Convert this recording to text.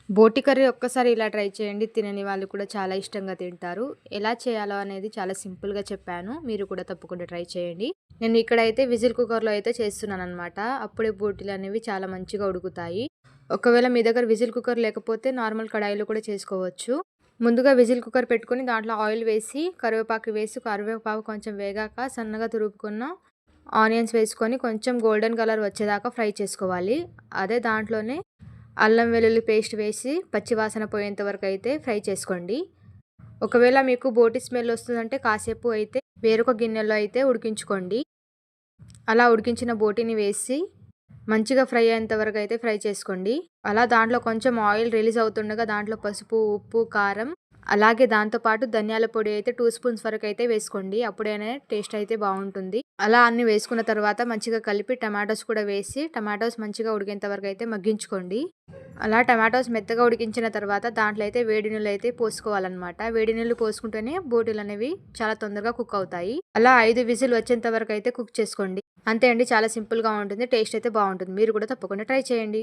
బోటి కర్రీ ఒక్కసారి ఇలా ట్రై చేయండి. తినని వాళ్ళు కూడా చాలా ఇష్టంగా తింటారు. ఎలా చేయాలో అనేది చాలా సింపుల్‌గా చెప్పాను. మీరు కూడా తప్పకుండా ట్రై చేయండి. నేను ఇక్కడైతే విజిల్ కుక్కర్‌లో అయితే చేస్తున్నాననమాట. అప్పుడే బోటీలనేవి చాలా మంచిగా ఉడుకుతాయి. ఒకవేళ మీ దగ్గర విజిల్ కుక్కర్ లేకపోతే నార్మల్ కడాయిలో కూడా చేసుకోవచ్చు. ముందుగా విజిల్ కుక్కర్ పెట్టుకొని దాంట్లో ఆయిల్ వేసి, కరివేపాకు వేసి, కరివేపాకు కొంచెం వేగాక సన్నగా తురుముకున్న ఆనియన్స్ వేసుకొని కొంచెం గోల్డెన్ కలర్ వచ్చేదాకా ఫ్రై చేసుకోవాలి. అదే దాంట్లోనే అల్లం వెల్లుల్లి పేస్ట్ వేసి పచ్చివాసన పోయేంత వరకు అయితే ఫ్రై చేసుకోండి. ఒకవేళ మీకు బోటి స్మెల్ వస్తుందంటే కాసేపు అయితే వేరొక గిన్నెలో అయితే ఉడికించుకోండి. అలా ఉడికించిన బోటిని వేసి మంచిగా ఫ్రై అయ్యేంత వరకు అయితే ఫ్రై చేసుకోండి. అలా దాంట్లో కొంచెం ఆయిల్ రిలీజ్ అవుతుండగా దాంట్లో పసుపు, ఉప్పు, కారం అలాగే దాంతో పాటు ధనియాల పొడి అయితే 2 స్పూన్స్ వరకు అయితే వేసుకోండి. అప్పుడేనే టేస్ట్ అయితే బాగుంటుంది. అలా అన్ని వేసుకున్న తర్వాత మంచిగా కలిపి టమాటోస్ కూడా వేసి టమాటోస్ మంచిగా ఉడికేంత వరకు అయితే మగ్గించుకోండి. అలా టమాటోస్ మెత్తగా ఉడికించిన తర్వాత దాంట్లో అయితే వేడి నీళ్ళు అయితే పోసుకోవాలన్నమాట. వేడి నీళ్ళు పోసుకుంటేనే బోటీలు అనేవి చాలా తొందరగా కుక్ అవుతాయి. అలా 5 విజిల్ వచ్చేంత వరకు అయితే కుక్ చేసుకోండి. అంతే అండి, చాలా సింపుల్‌గా ఉంటుంది. టేస్ట్ అయితే బాగుంటుంది. మీరు కూడా తప్పకుండా ట్రై చేయండి.